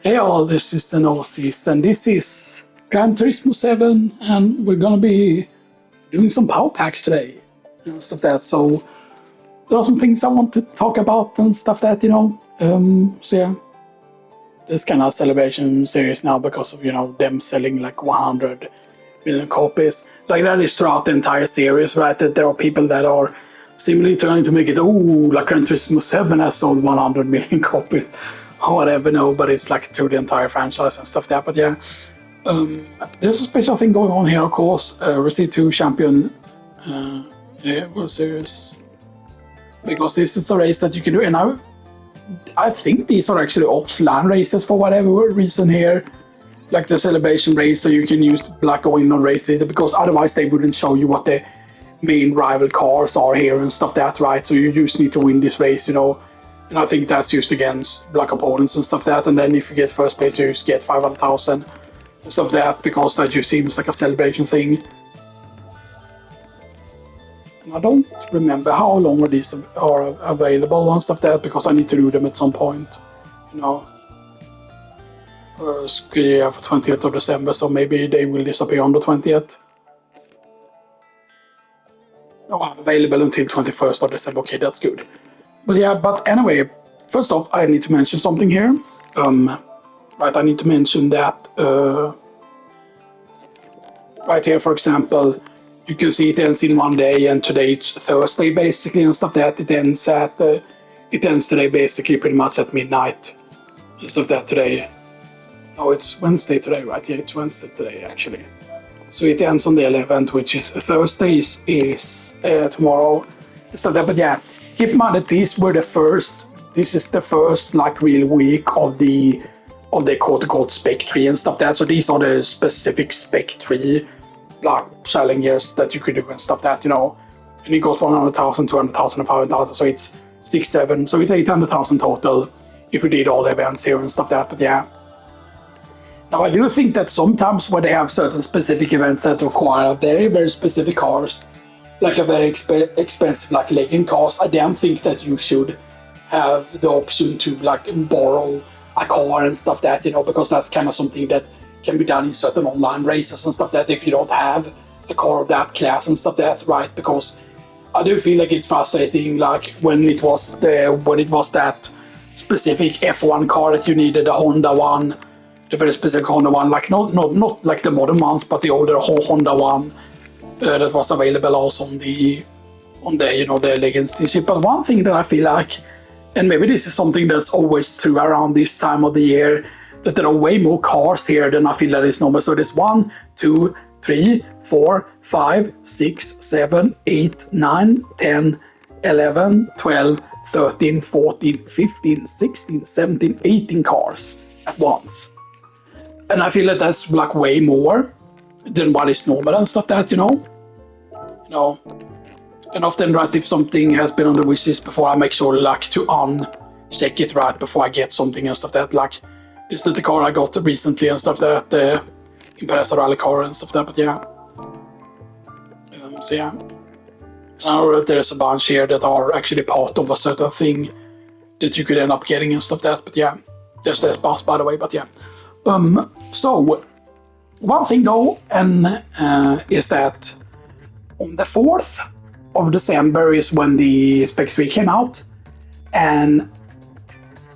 Hey all, this is Xenoxis, and this is Gran Turismo 7, and we're gonna be doing some power packs today and stuff like that. So there are some things I want to talk about and stuff that, so yeah. This kind of celebration series now because of, them selling like 100 million copies. Like that is throughout the entire series, right? That there are people that are seemingly trying to make it, like Gran Turismo 7 has sold 100 million copies. Or whatever, no, but it's like through the entire franchise and stuff like that. But yeah, there's a special thing going on here, of course. Receive 2 champion World Series, because this is a race that you can do. And I think these are actually offline races for whatever reason here, like the celebration race, so you can use black going on races, because otherwise they wouldn't show you what the main rival cars are here and stuff like that, right? So you just need to win this race, And I think that's used against black opponents and stuff like that. And then if you get first place, you just get 500,000 and stuff like that, because that just seems like a celebration thing. And I don't remember how long these are available and stuff like that, because I need to do them at some point, for 20th of December, so maybe they will disappear on the 20th. No, I'm available until 21st of December. Okay, that's good. But anyway, first off, I need to mention something here. Right, I need to mention that right here, for example, you can see it ends in one day, and today it's Thursday basically, and stuff like that. It ends today basically pretty much at midnight and stuff like that today. No, it's Wednesday today, right? Yeah, it's Wednesday today actually. So it ends on the 11th, which is Thursday is tomorrow and stuff like that. But yeah. Keep in mind that this is the first like real week of the quote-unquote SPEC III and stuff like that. So these are the specific SPEC III like challenges that you could do and stuff like that, And you got 100,000, 200,000, and 500,000, so it's 6, 7, so it's 800,000 total if you did all the events here and stuff like that. But yeah. Now I do think that sometimes when they have certain specific events that require very, very specific cars, like a very expensive like legend cars, I don't think that you should have the option to like borrow a car and stuff that, because that's kind of something that can be done in certain online races and stuff that if you don't have a car of that class and stuff that, right? Because I do feel like it's frustrating, like when it was that specific F1 car that you needed, the Honda one, the very specific Honda one, like not like the modern ones, but the older Honda one. That was available also on the the Legends ship. But one thing that I feel like, and maybe this is something that's always true around this time of the year, that there are way more cars here than I feel that is normal. So there's 1, 2, 3, 4, 5, 6, 7, 8, 9, 10, 11, 12, 13, 14, 15, 16, 17, 18 cars at once. And I feel that that's like way more than what is normal and stuff that, And often, right, if something has been on the wish list before, I make sure like to uncheck it right before I get something and stuff that, like this is the car I got recently and stuff that, the Impreza rally car and stuff that, but yeah. So yeah. And I know that there's a bunch here that are actually part of a certain thing that you could end up getting and stuff that, but yeah. There's this bus, by the way, but yeah. So one thing though, and is that on the 4th of December is when the SPEC III came out, and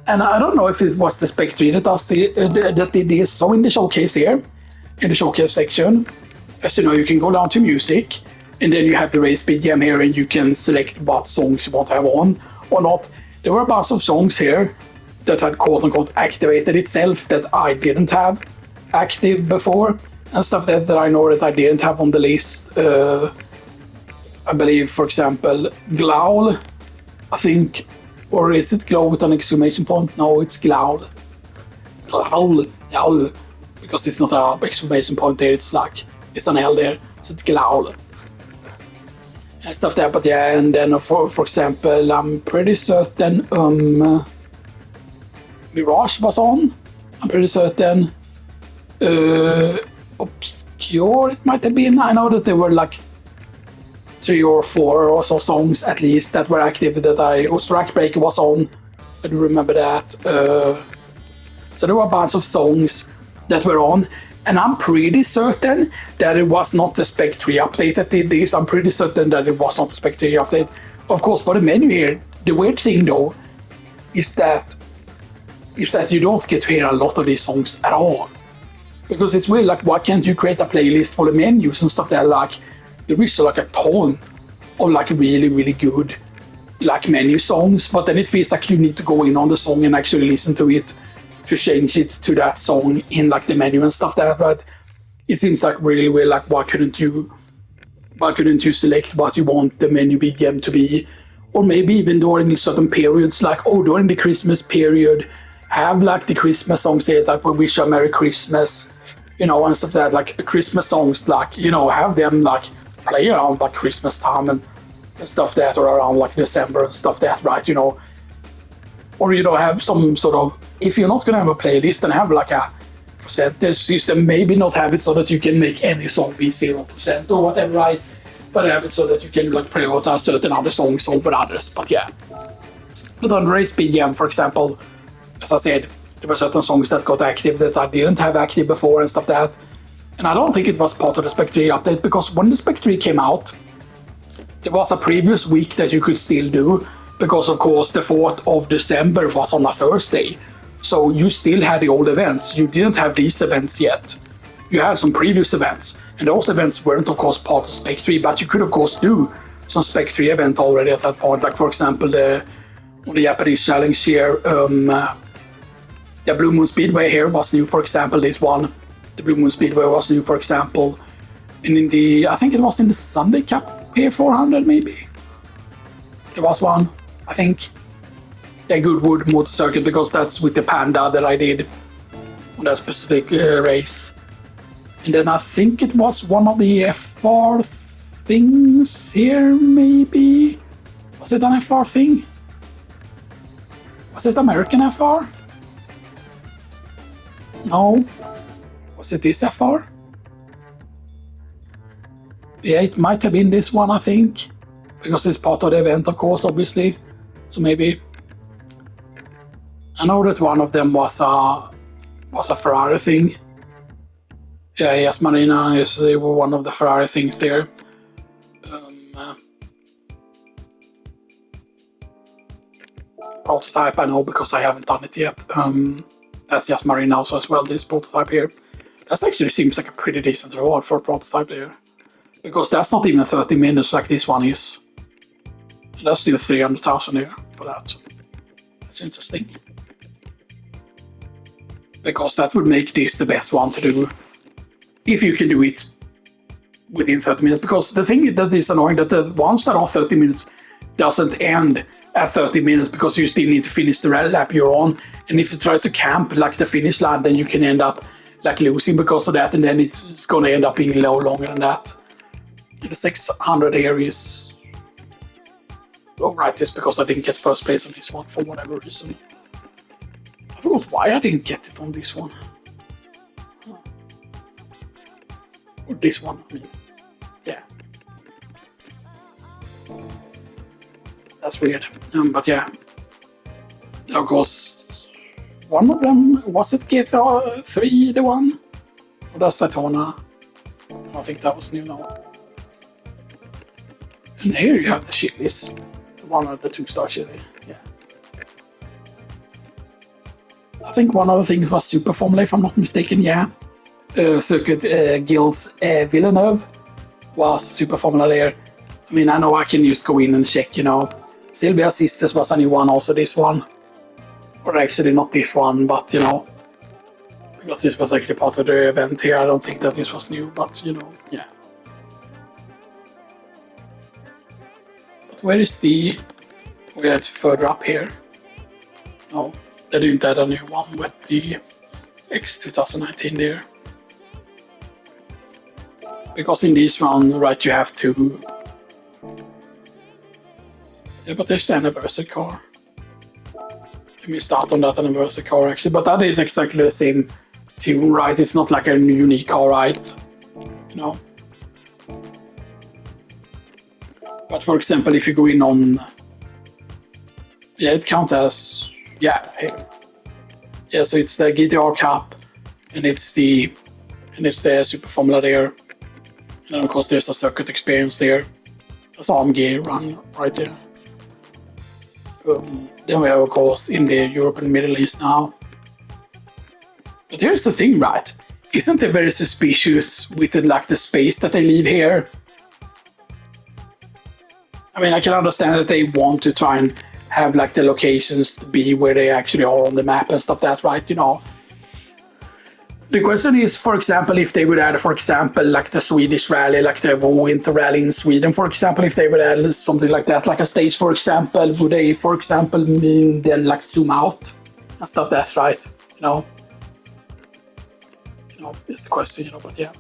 I don't know if it was the SPEC III that did this. So in the showcase here, in the showcase section, as you know, you can go down to music, and then you have the race BGM here, and you can select what songs you want to have on or not. There were a bunch of songs here that had quote-unquote activated itself that I didn't have active before, and stuff that I know that I didn't have on the list. I believe, for example, Growl, I think, or is it Glow with an exclamation point? No, it's Growl. Growl, because it's not an exclamation point there, it's an L there, so it's Growl. And stuff there, but yeah, and then for example, I'm pretty certain Mirage was on. I'm pretty certain. Obscure it might have been. I know that there were like 3 or 4 or so songs at least that were active that Trackbreaker was on. I do remember that. So there were a bunch of songs that were on, and I'm pretty certain that it was not the SPEC III update that did this. I'm pretty certain that it was not the SPEC III update. Of course, for the menu here, the weird thing though is that you don't get to hear a lot of these songs at all. Because it's weird, like, why can't you create a playlist for the menus and stuff that, like, there is like a ton of like really, really good like menu songs, but then it feels like you need to go in on the song and actually listen to it to change it to that song in like the menu and stuff that, right? It seems like really weird, like, why couldn't you select what you want the menu BGM to be? Or maybe even during certain periods, like, oh, during the Christmas period, have like the Christmas songs here, like we wish you a Merry Christmas, you know, and stuff like that, like Christmas songs, like, you know, have them like play around like Christmas time and stuff that, or around like December and stuff that, right? You know, or, you know, have some sort of, if you're not gonna have a playlist, then have like a percentage system, maybe not have it so that you can make any song be 0% or whatever, right? But have it so that you can like prioritize certain other songs over others. But yeah, but on race BGM, for example, as I said, there were certain songs that got active that I didn't have active before and stuff that. And I don't think it was part of the SPEC III update, because when the SPEC III came out, there was a previous week that you could still do, because of course the 4th of December was on a Thursday. So you still had the old events. You didn't have these events yet. You had some previous events, and those events weren't of course part of SPEC III, but you could of course do some SPEC III event already at that point. Like, for example, the Japanese challenge here, the Blue Moon Speedway here was new, for example, this one. The Blue Moon Speedway was new, for example. And in the, I think it was in the Sunday Cup here 400 maybe. There was one, I think. A Goodwood Motor Circuit, because that's with the Panda that I did on that specific race. And then I think it was one of the FR things here, maybe? Was it an FR thing? Was it American FR? No. Was it this FR? Yeah, it might have been this one, I think. Because it's part of the event, of course, obviously. So maybe. I know that one of them was a Ferrari thing. Yeah, yes, Marina is one of the Ferrari things there. Prototype, I know, because I haven't done it yet. That's just Marina also as well, this prototype here. That actually seems like a pretty decent reward for a prototype there. Because that's not even 30 minutes like this one is. And that's still 300,000 here for that. That's interesting. Because that would make this the best one to do, if you can do it within 30 minutes. Because the thing that is annoying, that the ones that are 30 minutes doesn't end at 30 minutes, because you still need to finish the lap you're on. And if you try to camp like the finish line, then you can end up like losing because of that, and then it's going to end up being longer than that. And the 600 here is, oh right, just because I didn't get first place on this one for whatever reason. I forgot why I didn't get it on this one. Or this one, I mean. Yeah. That's weird. But yeah. Of course, one of them, was it GTA 3, the one? Or that's Daytona? I think that was new now. And here you have the chilies. One of the 2-star chili. Yeah. I think one of the things was Super Formula, if I'm not mistaken, yeah. Circuit Guilds Villeneuve was Super Formula there. I mean, I know I can just go in and check, you know. Sylvia Sisters was a new one, also this one. Or actually not this one, but, you know. Because this was actually part of the event here. I don't think that this was new, but, you know, yeah. But where is the... Oh yeah, it's further up here. No. They didn't add a new one with the X 2019 there. Because in this one, right, you have to... Yeah, but there's the anniversary car. Let me start on that anniversary car actually, but that is exactly the same tune, right? It's not like a unique car, right? You know? But for example, if you go in on... Yeah, it counts as... Yeah, here. Yeah, so it's the GTR Cup, and it's the Super Formula there, and then of course there's a circuit experience there. That's AMG run right there. Then we have of course in the Europe and Middle East now. But here's the thing, right? Isn't it very suspicious with the space that they leave here? I mean, I can understand that they want to try and have like the locations to be where they actually are on the map and stuff that, right? You know. The question is, for example, if they would add, for example, like the Swedish rally, like the Winter Rally in Sweden, for example, if they would add something like that, like a stage, for example, would they, for example, mean then like zoom out and stuff? That's right, you know. It's the question, you know, but yeah.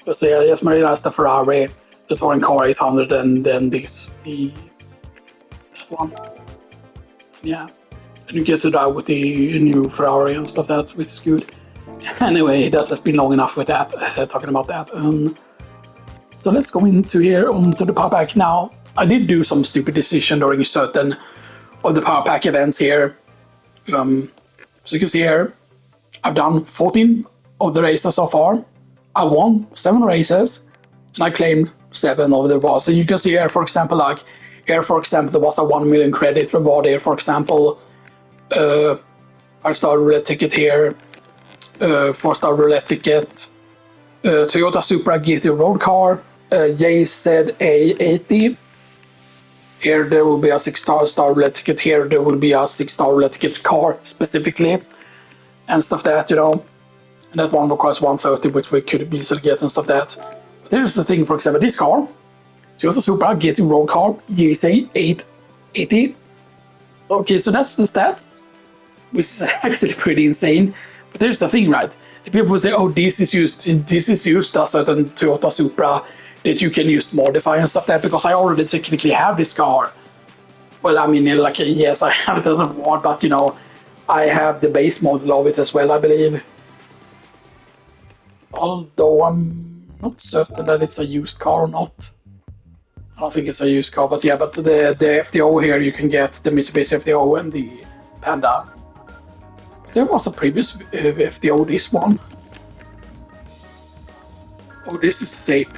But so yeah, yes, Marina has the Ferrari, the Touring Car 800, and then that one. Yeah. And you get to drive with the new Ferrari and stuff that, which is good. Anyway, that has been long enough with that, talking about that. So let's go into here onto the Power Pack now. I did do some stupid decision during certain of the Power Pack events here. So you can see here, I've done 14 of the races so far. I won 7 races, and I claimed 7 of the rewards. So you can see here, for example, like here, for example, there was a 1 million credit reward here, for example. 5-star roulette ticket here, 4-star roulette ticket, Toyota Supra GT road car, JZA80. Here there will be a 6-star roulette ticket. Here there will be a 6-star roulette ticket car specifically, and stuff that, you know. And that one requires 130, which we could easily get and stuff that. But here's the thing, for example, this car, Toyota Supra GT road car, JZA80. Okay, so that's the stats, which is actually pretty insane. But here's the thing, right? The people will say, oh, this is used a certain Toyota Supra that you can use to modify and stuff like that, because I already technically have this car. Well, I mean, like, yes, I have it as a reward, but, you know, I have the base model of it as well, I believe. Although I'm not certain that it's a used car or not. I don't think it's a used car, but yeah, but the FTO here, you can get the Mitsubishi FTO and the Panda. But there was a previous FTO, this one. Oh, this is the same.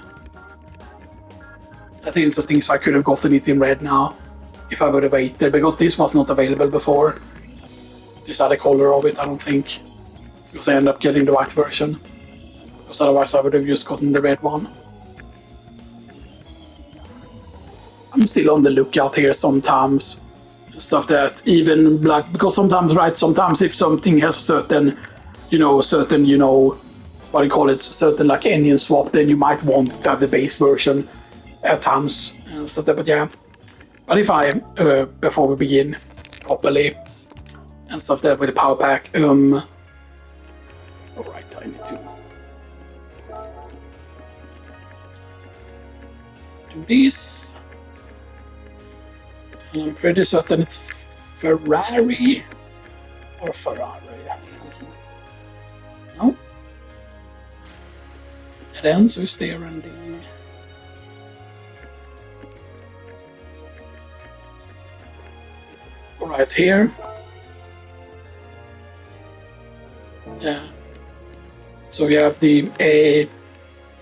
That's interesting, so I could have gotten it in red now if I would have waited, because this was not available before. This other color of it, I don't think, because I ended up getting the white version. Because otherwise I would have just gotten the red one. I'm still on the lookout here sometimes. Stuff that even like, because sometimes, right, sometimes if something has certain, what do you call it, certain like engine swap, then you might want to have the base version at times and stuff that, but yeah. But if I, before we begin properly and stuff that with the power pack, alright, I need to do this. And I'm pretty certain it's Ferrari or Ferrari. No? It ends with there and the right here. Yeah. So we have the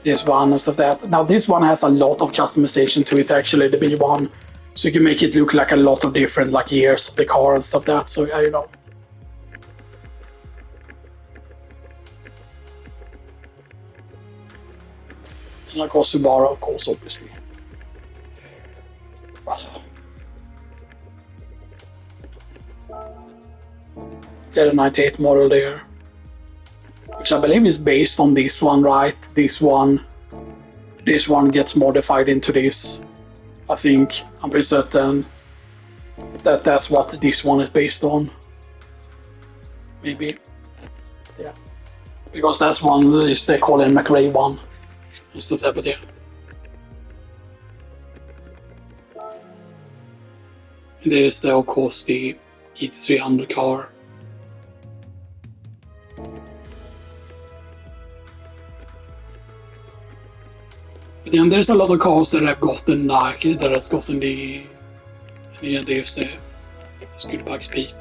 this one and stuff that. Now this one has a lot of customization to it, actually, the B1. So you can make it look like a lot of different like years of the car and stuff that. So yeah, you know. And like also Subaru, of course, obviously. Get a 98 model there, which I believe is based on this one, right? This one gets modified into this. I think, I'm pretty certain that that's what this one is based on. Maybe, yeah, because that's one is they call it McRae one. Just the type of deal. And there is the, of course, the GT300 car. But then there's a lot of cars that have gotten like that has gotten the there's the Let's go to Pikes Peak.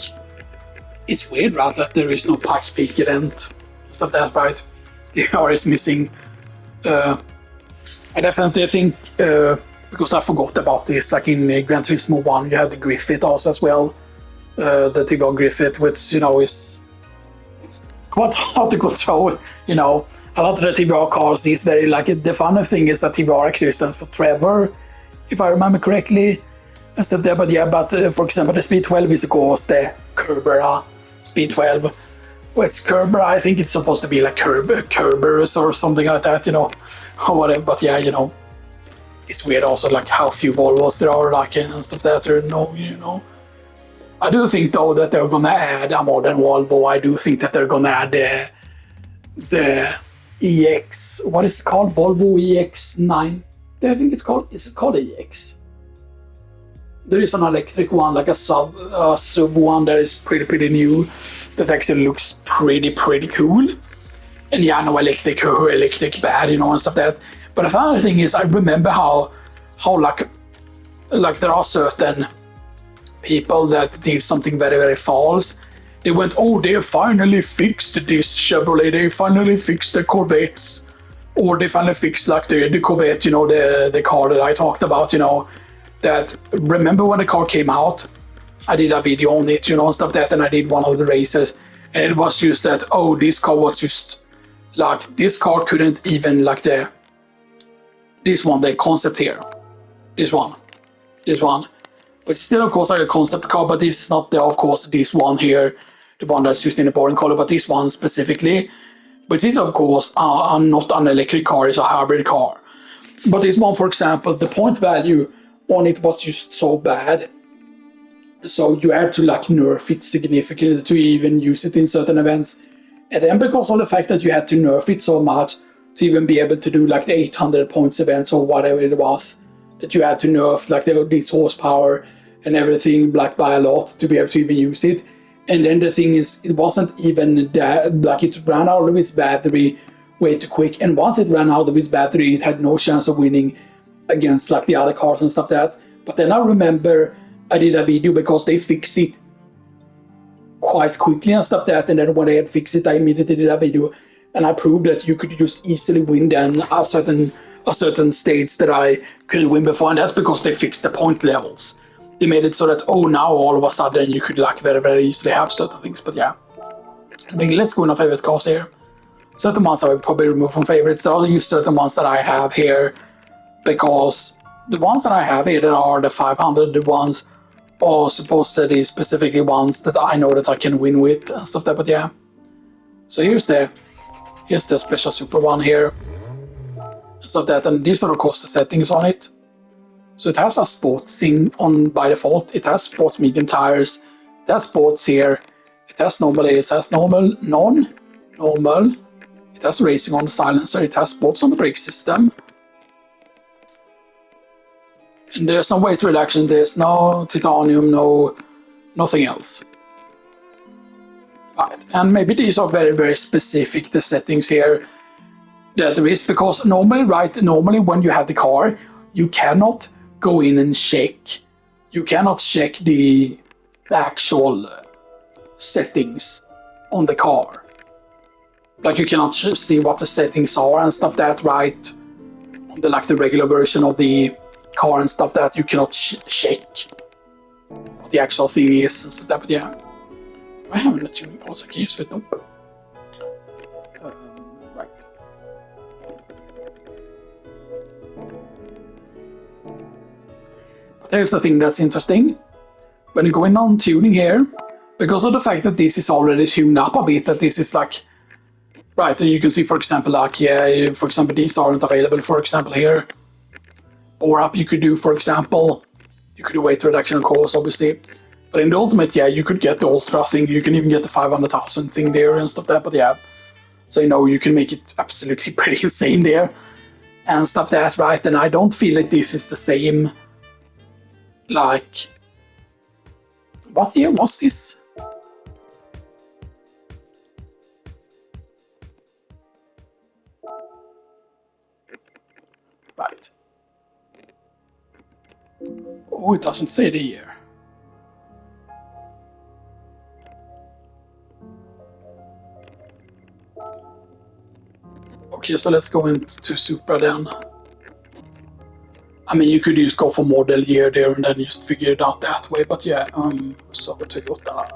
It's weird, right, that there is no Pikes Peak event. Stuff that's right. The car is missing. I definitely think, because I forgot about this, like in Gran Turismo 1, you have the Griffith also as well. The Tigor Griffith, which, is quite hard to control, A lot of the TVR cars is very, the funny thing is that TVR actually stands for Trevor, if I remember correctly, and stuff there. But for example, the Speed 12 is of course the Kerber Speed 12. It's Kerber, I think it's supposed to be like Kerbers or something like that, or whatever. But it's weird also, how few Volvos there are, and stuff that there no. I do think though that they're gonna add a modern Volvo. I do think that they're gonna add the EX. What is it called? Volvo EX9. I think it's called. Is it called EX? There is an electric one, like a SUV one that is pretty new. That actually looks pretty cool. And no electric bad, and stuff that. But the funny thing is, I remember how there are certain people that did something very false. They went, oh, they finally fixed this Chevrolet, they finally fixed the Corvettes, or they finally fixed the Corvette, the car that I talked about, that, remember when the car came out, I did a video on it, and stuff that, and I did one of the races, and it was just that, oh, this car was just, this car couldn't even, this one, the concept here, this one, but still, of course, like a concept car, but this is not, of course, this one here, the one that's just in a boring color, but this one specifically. But this, of course, not an electric car, it's a hybrid car. But this one, for example, the point value on it was just so bad. So you had to nerf it significantly to even use it in certain events. And then because of the fact that you had to nerf it so much to even be able to do the 800 points events or whatever it was, that you had to nerf this horsepower and everything by a lot to be able to even use it. And then the thing is, it wasn't even that, it ran out of its battery way too quick. And once it ran out of its battery, it had no chance of winning against the other cars and stuff that. But then I remember I did a video because they fixed it quite quickly and stuff that. And then when they had fixed it, I immediately did a video and I proved that you could just easily win then a certain stage that I couldn't win before. And that's because they fixed the point levels. They made it so that, now all of a sudden you could very easily have certain things. But let's go in our favorite cars here. Certain ones I would probably remove from favorites. There are also certain ones that I have here, because the ones that I have here that are the 500, the ones are supposed to be specifically ones that I know that I can win with and stuff like that. But so here's the special super one here. So that, and these are of course the settings on it. So it has a sports thing on by default. It has sports medium tires. It has sports here. It has normal. It has normal, non-normal. It has racing on the silencer. It has sports on the brake system. And there's no weight reduction. There's no titanium. Nothing else. Right. And maybe these are very specific. The settings here that there is, because normally when you have the car, you cannot go in and check. You cannot check the actual settings on the car. You cannot see what the settings are and stuff that, right? On the regular version of the car and stuff that you cannot check what the actual thing is and stuff that. But I haven't a tuning pause I can use for it. Nope. Right. There's the thing that's interesting. When you go in on tuning here, because of the fact that this is already tuned up a bit, that this is right, and you can see, for example, for example, these aren't available, for example, here. Or up, you could do, for example, you could do weight reduction, of course, obviously. But in the ultimate, you could get the ultra thing, you can even get the 500,000 thing there and stuff like that, but so you can make it absolutely pretty insane there and stuff like that, right? And I don't feel like this is the same. What year was this? Right. Oh, it doesn't say the year. Okay, so let's go into Supra then. I mean, you could just go for model year there and then just figure it out that way, but yeah, so Toyota.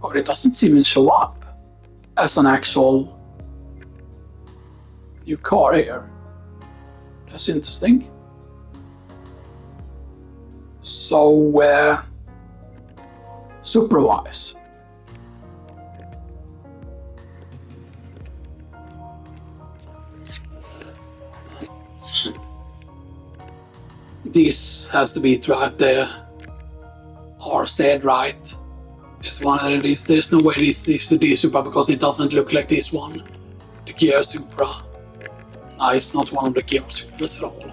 Oh, it doesn't even show up as an actual new car here. That's interesting. So, Supra-wise, this has to be it right there. R said right. It's the one that it is. There's no way this is the D Supra because it doesn't look like this one. The Gear Supra. No, it's not one of the Gear Supras at all.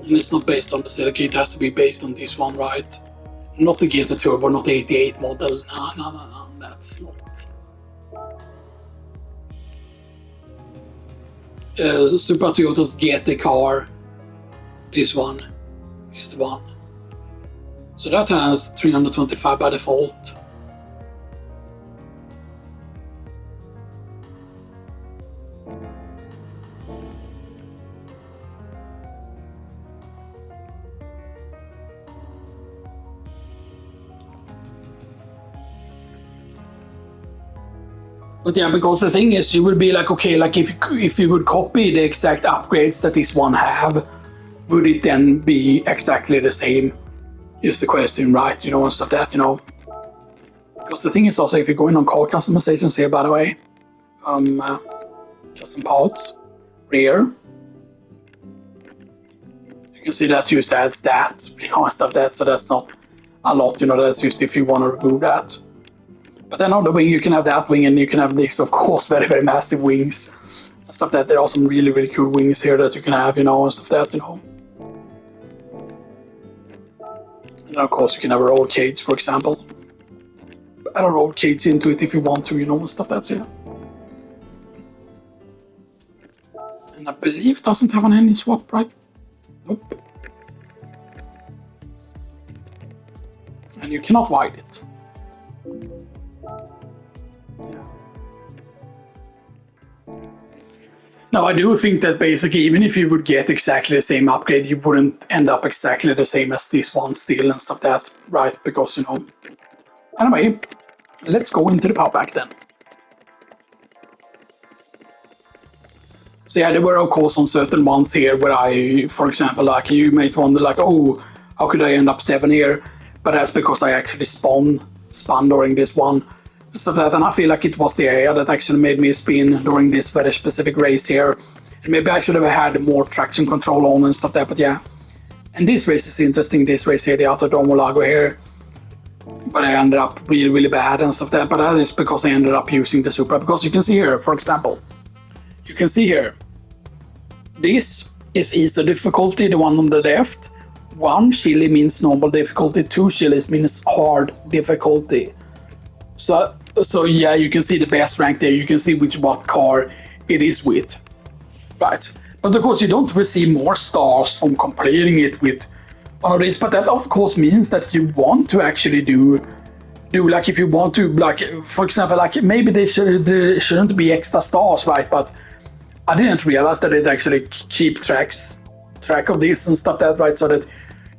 And it's not based on the Celica, it has to be based on this one, right? Not the Gear Turbo, not the 88 model. No, that's not. Supra Toyota's GT car. This one is the one. So that has 325 by default. But yeah, because the thing is, you would be like, okay, like if you would copy the exact upgrades that this one have, would it then be exactly the same? Is the question, right? You know, and stuff that, you know. Because the thing is also, if you're going on car customizations here, by the way, custom parts, rear, you can see that's used as that, you know, and stuff that, so that's not a lot, you know, that's just if you want to remove that. But then on the wing, you can have that wing, and you can have this, of course, very, very massive wings and stuff that. There are some really, really cool wings here that you can have, you know, and stuff that, you know. And of course, you can have a roll cage, for example. Add a roll cage into it if you want to, you know, and stuff that's here. And I believe it doesn't have an engine swap, right? Nope. And you cannot wide it. Now, I do think that basically, even if you would get exactly the same upgrade, you wouldn't end up exactly the same as this one still and stuff that, right? Because, you know. Anyway, let's go into the power pack then. So yeah, there were of course some certain ones here where I, for example, like you might wonder like, oh, how could I end up 7 here? But that's because I actually spun during this one. So that, and I feel like it was the air that actually made me spin during this very specific race here. And maybe I should have had more traction control on and stuff there, but yeah. And this race is interesting, this race here, the Autodromo Lago here. But I ended up really, really bad and stuff there, but that is because I ended up using the Supra. Because you can see here, for example, you can see here, this is easy difficulty, the one on the left. 1 chili means normal difficulty, 2 chilis means hard difficulty. So yeah, you can see the best rank there. You can see what car it is with, right? But of course, you don't receive more stars from completing it with one of these. But that of course means that you want to actually do like if you want to, like for example, like maybe there shouldn't be extra stars, right? But I didn't realize that it actually keep track of this and stuff that, right? So that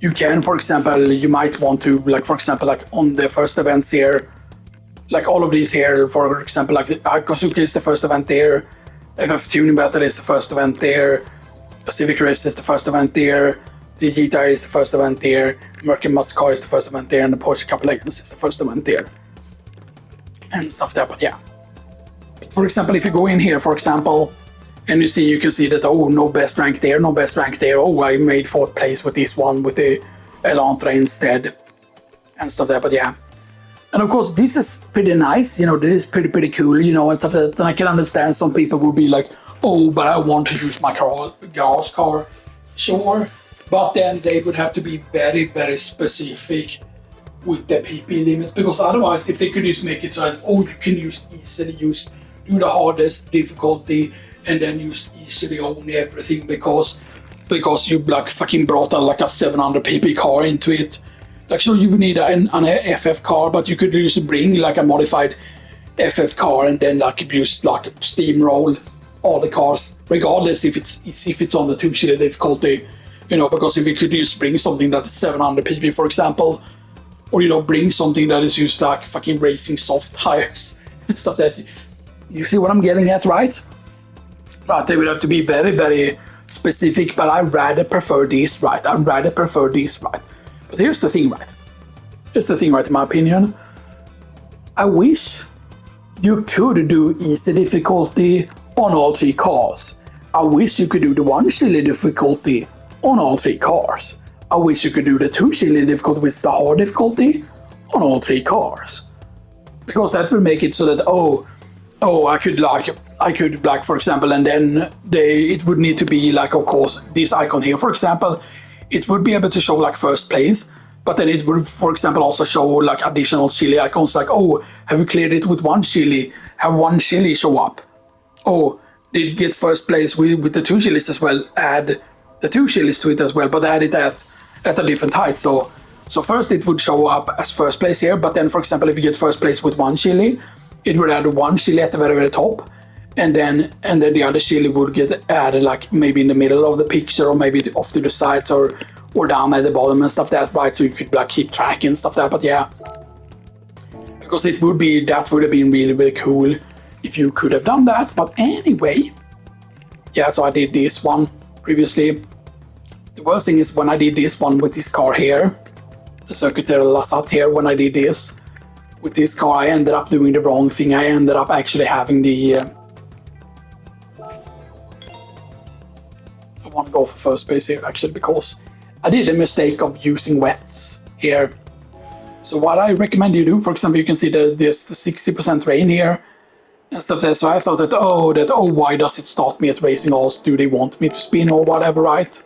you can, for example, you might want to, like for example, like on the first events here. Like all of these here, for example, like Kosuke is the first event there, FF Tuning Battle is the first event there, Pacific Race is the first event there, the GTI is the first event there, Murky Muscar is the first event there, and the Porsche Cup Legends is the first event there. And stuff there, but yeah. For example, if you go in here, for example, and you can see that, oh, no best rank there, no best rank there, oh, I made 4th place with this one, with the Elantra instead, and stuff there, but yeah. And of course, this is pretty nice, you know, this is pretty cool, you know, and stuff that, and I can understand some people will be like, oh, but I want to use my garage car. Sure, but then they would have to be very, very specific with the PP limits, because otherwise, if they could just make it so that, oh, you can easily use do the hardest difficulty and then you easily own everything because you like fucking brought like a 700 pp car into it. Like, sure, you would need an FF car, but you could just bring like a modified FF car and then like just like steamroll all the cars, regardless if it's on the 2-seater difficulty, you know, because if you could just bring something that is 700 pp, for example, or, you know, bring something that is used like fucking racing soft tires and stuff that you see what I'm getting at, right? But they would have to be very, very specific, but I'd rather prefer this, right? But here's the thing, right? In my opinion. I wish you could do easy difficulty on all 3 cars. I wish you could do the 1-seater difficulty on all 3 cars. I wish you could do the 2-seater difficulty with the hard difficulty on all 3 cars. Because that will make it so that, I could like, for example, and then it would need to be like, of course, this icon here, for example, it would be able to show like first place, but then it would, for example, also show like additional chili icons, like, have you cleared it with 1 chili? Have 1 chili show up? Did you get first place with the 2 chilies as well? Add the 2 chilies to it as well, but add it at a different height. So first it would show up as first place here, but then, for example, if you get first place with 1 chili, it would add 1 chili at the very, very top, and then the other chili would get added like maybe in the middle of the picture, or maybe off to the sides, or down at the bottom and stuff that, right? So you could like keep track and stuff that. But yeah, because that would have been really, really cool if you could have done that. But anyway, yeah, so I did this one previously. The worst thing is when I did this one with this car here, the Circuit de la Lasat here, when I did this with this car, I ended up doing the wrong thing. I ended up actually having the I want to go for first place here, actually, because I did a mistake of using wets here. So what I recommend you do, for example, you can see there's the 60% rain here and stuff there. So I thought that, why does it start me at racing halls? Do they want me to spin or whatever, right?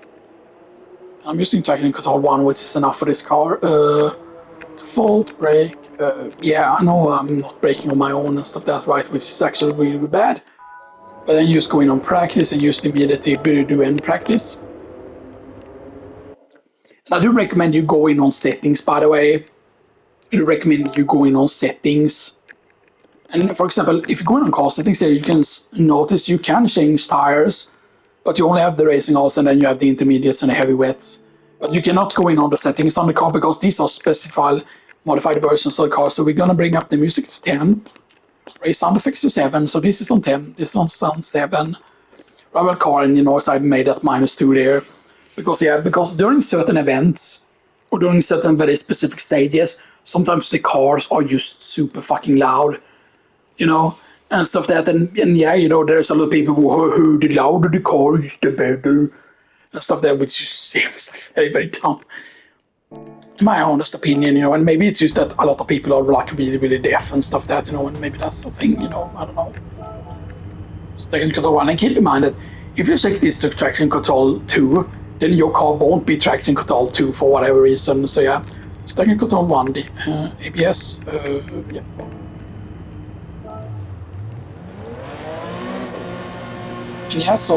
I'm using traction control 1, which is enough for this car. Default brake. Yeah, I know I'm not braking on my own and stuff that, right, which is actually really, really bad. But then just go in on practice and just immediately do end practice. And I do recommend you go in on settings, by the way. I do recommend you go in on settings. And for example, if you go in on car settings here, you can notice you can change tires, but you only have the racing halls and then you have the intermediates and the heavy wets. But you cannot go in on the settings on the car because these are specified modified versions of the car. So we're going to bring up the music to 10. Race sound effects to 7. So this is on 10. This is on sound 7. Rival car, and you notice I made that -2 there. Because during certain events or during certain very specific stages, sometimes the cars are just super fucking loud, you know, and stuff like that. And yeah, you know, there's a lot of people who the louder the car is, the better, and stuff that, which seems like very, very dumb, in my honest opinion, you know. And maybe it's just that a lot of people are like really, really deaf and stuff that, you know, and maybe that's the thing, you know, I don't know. So traction control 1, and keep in mind that if you set this to traction control 2, then your car won't be traction control 2 for whatever reason. So yeah, so traction control 1, the ABS, yeah. And yeah, so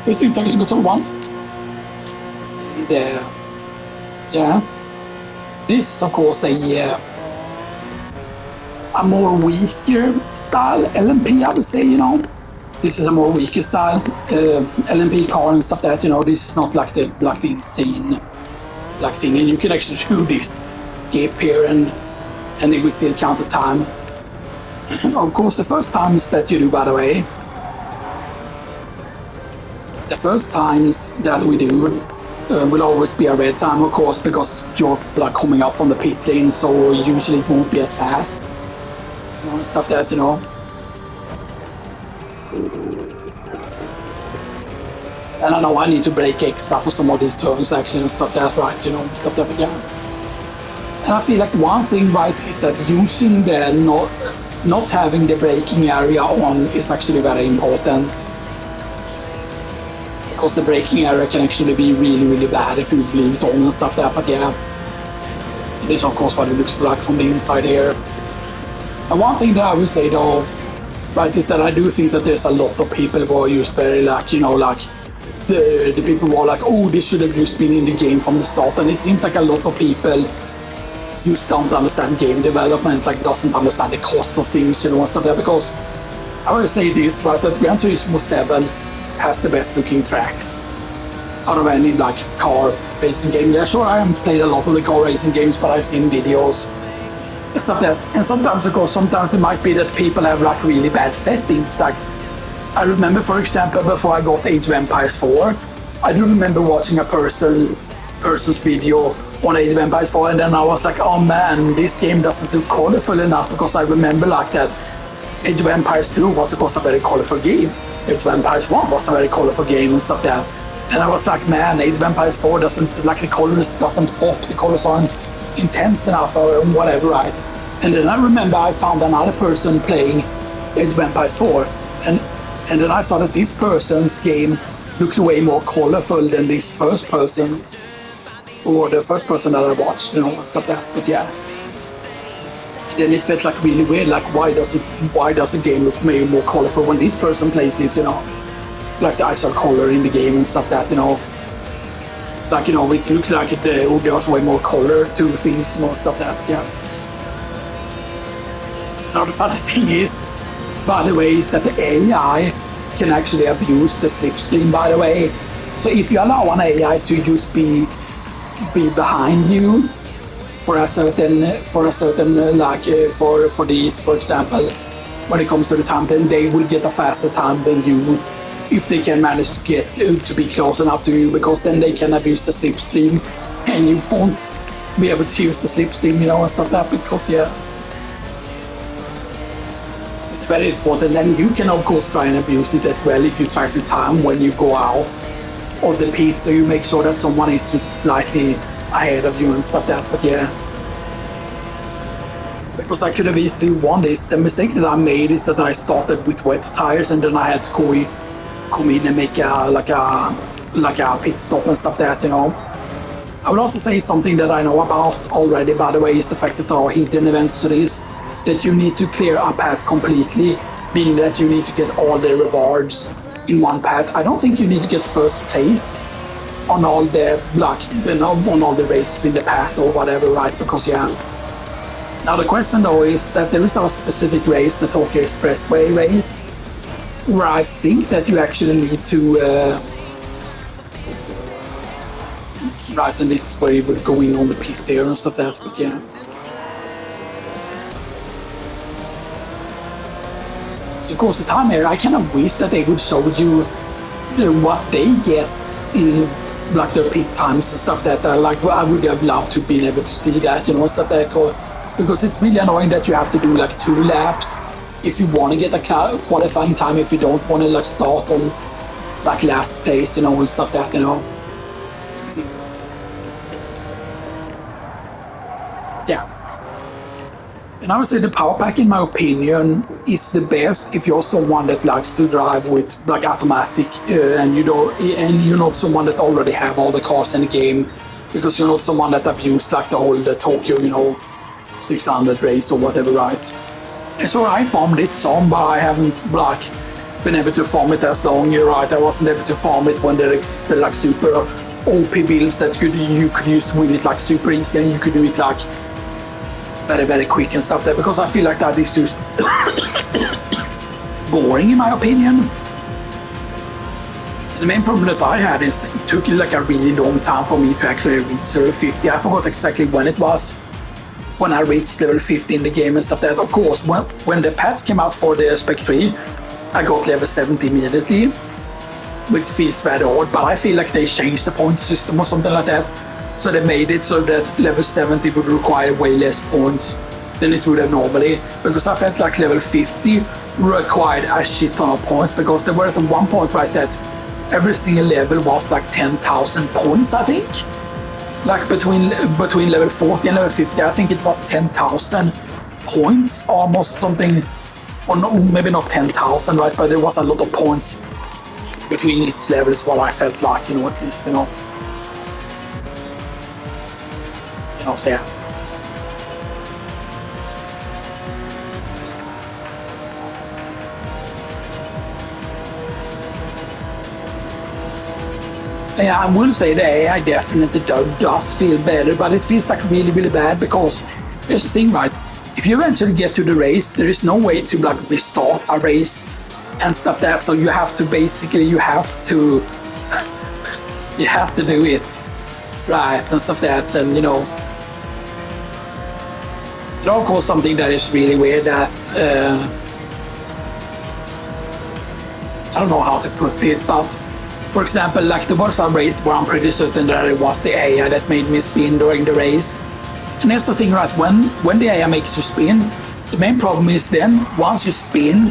it's in traction control 1. And yeah, this is of course a more weaker style LMP, I would say, you know. This is a more weaker style LMP car and stuff that, you know. This is not like the insane like thing, and you can actually do this skip here and it will still count the time. Of course, the first times that you do, by the way, the first times that we do will always be a red time, of course, because you're like coming out from the pit lane, so usually it won't be as fast, you know, and stuff that, you know. And I know I need to brake extra for some of these turns actually and stuff like that, right, you know, stuff that, but yeah. And I feel like one thing, right, is that using the not having the braking area on is actually very important. Because the braking area can actually be really, really bad if you leave it on and stuff like that, but yeah. It is of course what it looks like from the inside here. And one thing that I would say though, right, is that I do think that there's a lot of people who are used very like, you know, like the people who are like, oh, this should have just been in the game from the start. And it seems like a lot of people just don't understand game development, like doesn't understand the cost of things, you know, and stuff like that. Because I would say this, right, that Gran Turismo 7 has the best looking tracks out of any like car racing game. Yeah, sure, I haven't played a lot of the car racing games, but I've seen videos and stuff like that. And sometimes, of course, sometimes it might be that people have like really bad settings. Like I remember, for example, before I got Age of Empires 4, I do remember watching a person's video on Age of Empires 4, and then I was like, oh man, this game doesn't look colorful enough, because I remember like that Age of Empires 2 was of course a very colorful game. Age of Empires 1 was a very colorful game and stuff like that. And I was like, man, Age of Empires 4 doesn't, like the colors doesn't pop, the colors aren't intense enough or whatever, right? And then I remember I found another person playing Age of Empires 4, and then I saw that this person's game looked way more colorful than this first person's, or the first person that I watched, you know, and stuff like that. But yeah. And then it felt like really weird, like why does the game look maybe more colorful when this person plays it, you know? Like the actual color in the game and stuff like that, you know? Like, you know, it looks like there's way more color to things and stuff like that, yeah. Another funny thing is, by the way, is that the AI can actually abuse the slipstream, by the way. So if you allow an AI to just be behind you for a certain like for these, for example, when it comes to the time, then they will get a faster time than you if they can manage to get to be close enough to you, because then they can abuse the slipstream and you won't be able to use the slipstream, you know, and stuff like that, because yeah, it's very important. And you can of course try and abuse it as well if you try to time when you go out of the pit, so you make sure that someone is just slightly ahead of you and stuff like that. But yeah, because I could have easily won this. The mistake that I made is that I started with wet tires, and then I had to come in and make a pit stop and stuff like that, you know. I would also say something that I know about already, by the way, is the fact that there are hidden events to this, that you need to clear a path completely, meaning that you need to get all the rewards in one path. I don't think you need to get first place on all the on all the races in the path or whatever, right? Because yeah. Now the question though is that there is a specific race, the Tokyo Expressway race, where I think that you actually need to right, and this is where you would go in on the pit there and stuff like that, but yeah. So of course the time here, I kind of wish that they would show you what they get in like their pit times and stuff that like I would have loved to be able to see that, you know, stuff that, because it's really annoying that you have to do like 2 laps if you want to get a qualifying time, if you don't want to like start on like last place, you know, and stuff that, you know. Yeah. And I would say the power pack, in my opinion, is the best if you're someone that likes to drive with like automatic, and you're not someone that already have all the cars in the game, because you're not someone that abused like the Tokyo, you know, 600 race or whatever, right? And so I farmed it some, but I haven't like been able to farm it as long. You're right, I wasn't able to farm it when there existed like super OP builds that you could use to win it like super easy, and you could do it like very, very quick and stuff there, because I feel like that is just boring in my opinion. And the main problem that I had is that it took like a really long time for me to actually reach level 50. I forgot exactly when it was, when I reached level 50 in the game and stuff that. Of course, when the patch came out for the SPEC III, I got level 70 immediately, which feels very odd, but I feel like they changed the point system or something like that. So they made it so that level 70 would require way less points than it would have normally, because I felt like level 50 required a shit ton of points, because they were at one point right that every single level was like 10,000 points, I think. Like between level 40 and level 50, I think it was 10,000 points, almost something, or no, maybe not 10,000, right, but there was a lot of points between each level is what I felt like, you know, at least, you know. So yeah. Yeah, I will say the AI definitely does feel better, but it feels like really, really bad because here's the thing, right? If you eventually get to the race, there is no way to like restart a race and stuff that. So you have to basically you have to do it right and stuff that, and you know. And of course, something that is really weird that I don't know how to put it, but for example, like there was a race where I'm pretty certain that it was the AI that made me spin during the race. And here's the thing, right? When the AI makes you spin, the main problem is then once you spin,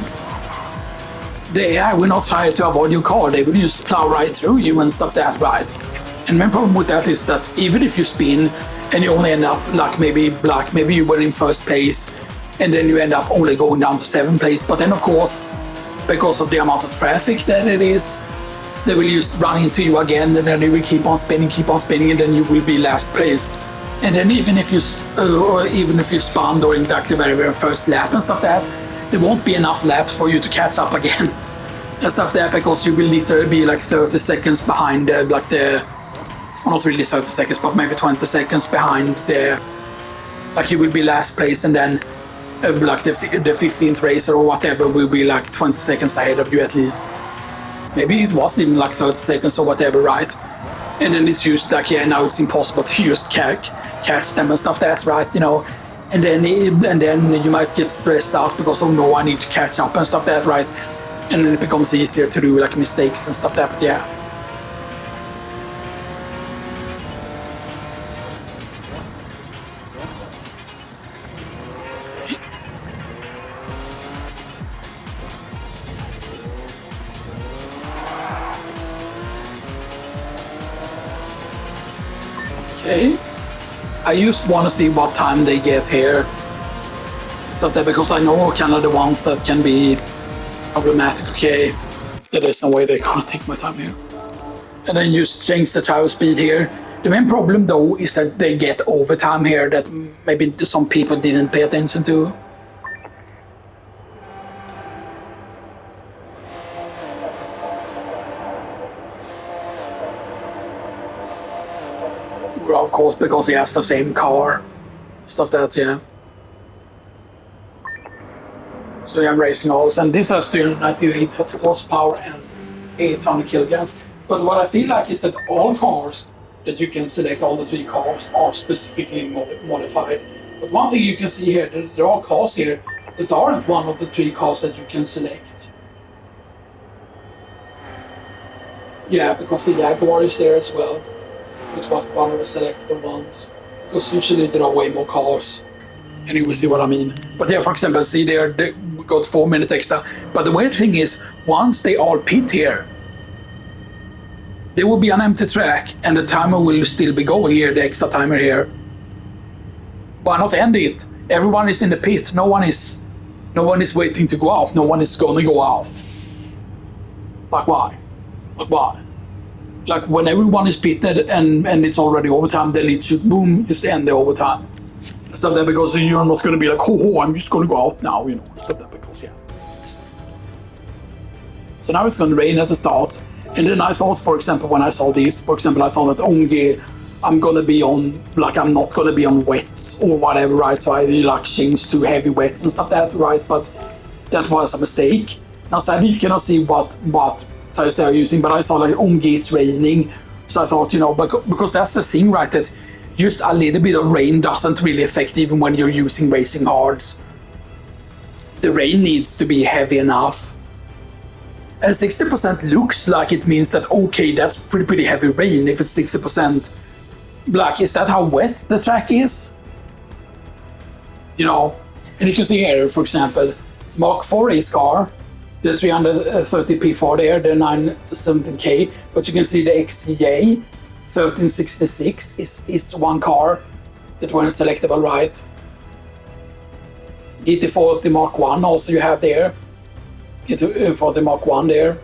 the AI will not try to avoid your car. They will just plow right through you and stuff that, right? And the main problem with that is that even if you spin and you only end up like maybe you were in first place and then you end up only going down to 7th place, but then of course, because of the amount of traffic that it is, they will just run into you again, and then you will keep on spinning, and then you will be last place. And then even if you spun during like the very, very first lap and stuff that, there won't be enough laps for you to catch up again and stuff that, because you will literally be like 30 seconds behind not really 30 seconds, but maybe 20 seconds behind like you will be last place, and then like the 15th racer or whatever will be like 20 seconds ahead of you at least. Maybe it was even like 30 seconds or whatever, right? And then it's just like, yeah, now it's impossible to just catch them and stuff, that's right, you know. And then you might get stressed out because, oh no, I need to catch up and stuff, that, right? And then it becomes easier to do like mistakes and stuff that, but yeah. Okay. I just want to see what time they get here. Stuff that, because I know kind of the ones that can be problematic. Okay, there's no way they're gonna take my time here. And then just change the travel speed here. The main problem though is that they get overtime here that maybe some people didn't pay attention to. Well, of course, because he has the same car. Stuff that, yeah. So yeah, I'm racing all, and this has 398 horsepower and 800 kilograms. But what I feel like is that all cars that you can select, all the 3 cars, are specifically modified. But one thing you can see here, there are cars here that aren't one of the 3 cars that you can select. Yeah, because the Jaguar is there as well, which was one of the selectable ones. Because usually there are way more cars. And you will see what I mean. But yeah, for example, see there, they got 4 minutes extra. But the weird thing is, once they all pit here, there will be an empty track and the timer will still be going here, the extra timer here. Why not end it? Everyone is in the pit. No one is waiting to go out. No one is gonna go out. Like why? Like why? Like when everyone is pitted and it's already overtime, then it should boom, just end the overtime. Stuff that, because you're not going to be like, oh, I'm just going to go out now, you know, stuff that, because yeah. So now it's going to rain at the start, and then I thought, for example, when I saw this, for example, I thought that only I'm going to be on, like, I'm not going to be on wets or whatever, right? So I like changed to heavy wets and stuff that, right? But that was a mistake. Now sadly you cannot see what tires they are using, but I saw like it's raining, so I thought, you know, because that's the thing, right? That just a little bit of rain doesn't really affect even when you're using racing hards. The rain needs to be heavy enough. And 60% looks like it means that, okay, that's pretty heavy rain if it's 60%. Like, is that how wet the track is? You know, and you can see here, for example, Mark IV race car, the 330 P4 there, the 917K, but you can see the XCA 1366 is one car that weren't selectable, right? GT40 Mark 1 also you have there, GT40 Mark 1 there,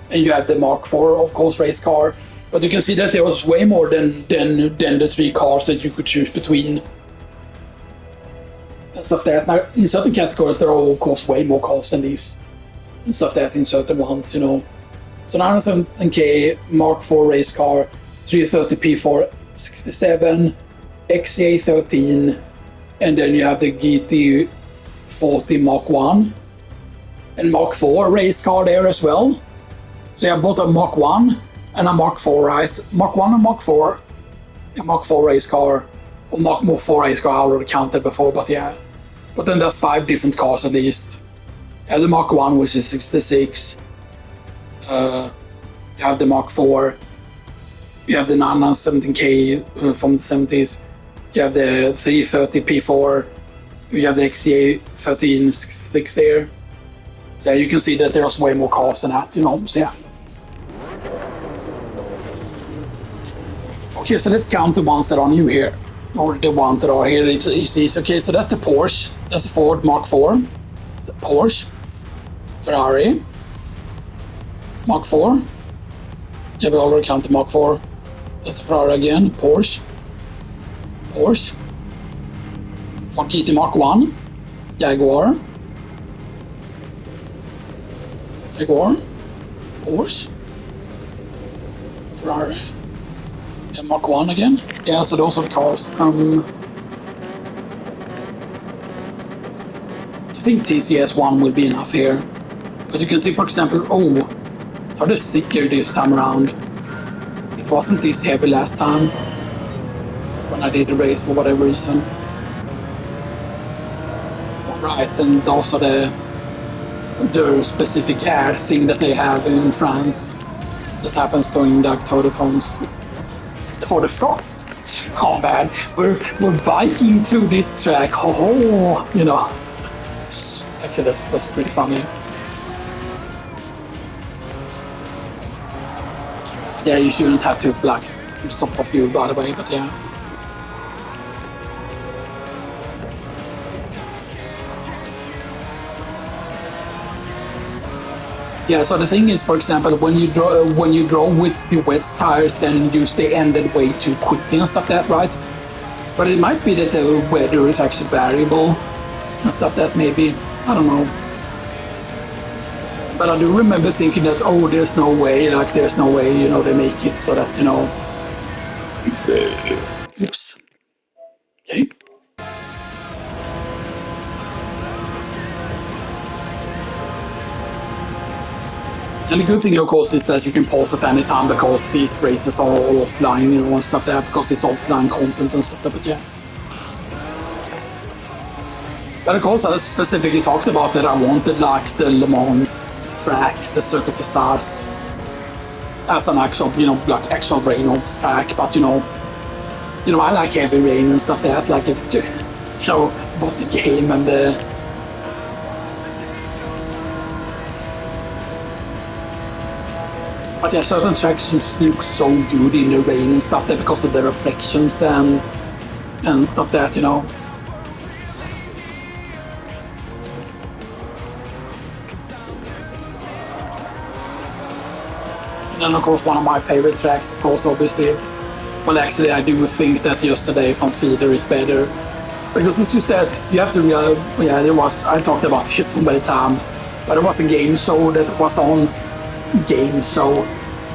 and you have the Mark 4, of course, race car. But you can see that there was way more than the 3 cars that you could choose between. And stuff that. Now, in certain categories, there are, of course, way more cars than these. And stuff that in certain ones, you know. So 917K Mark IV race car, 330 P467, XCA 13, and then you have the GT40 Mark 1 and Mark 4 race car there as well. So you have both a Mark 1 and a Mark 4, right? Mark 1 and Mark 4. A Mark 4 race car, or Mark 4 race car, I already counted before, but yeah. But then there's 5 different cars at least. You have the Mark 1, which is 66. You have the Mark 4. You have the 917K from the 70s. You have the 330 P4. You have the XCA 13 6 there. So you can see that there's way more cars than that, you know, so yeah. Okay, so let's count the ones that are new here. Or the ones that are here, it's easy. Okay, so that's the Porsche. That's the Ford Mark IV. The Porsche. Ferrari. Mark IV. Yeah, we already counted Mark IV. That's the Ferrari again. Porsche. Porsche. Ford GT Mark 1. Jaguar. Jaguar. Porsche. Ferrari. Yeah, Mark 1 again. Yeah, so those are the cars. I think TCS 1 will be enough here. But you can see, for example, are the thicker this time around. It wasn't this heavy last time when I did the race for whatever reason. Alright, and those are the specific air thing that they have in France that happens during the Tour de France. Tour de France? Oh man, we're biking through this track. Oh, you know. Actually, that was pretty funny. Yeah, you shouldn't have to stop for fuel, by the way, but yeah. Yeah, so the thing is, for example, when you draw with the wet tires, then you stay ended way too quickly and stuff like that, right? But it might be that the weather is actually variable and stuff that maybe, I don't know. But I do remember thinking that, there's no way, you know, they make it so that, you know. Oops. Okay. And the good thing, of course, is that you can pause at any time because these races are all offline, you know, and stuff like that, because it's offline content and stuff like that, but yeah. But of course, I specifically talked about that I wanted like the Le Mans track, the Circuit des Arts, as an actual, you know, like actual rain on track, but you know, I like heavy rain and stuff like that, like if, you know, both the game and the But yeah, certain tracks just look so good in the rain and stuff that because of the reflections and stuff that, you know. And then of course one of my favorite tracks, of course, obviously. Well, actually I do think that Yesterday from Feeder is better. Because it's just that you have to realize, I talked about this so many times, but it was a game show that was on. Game show.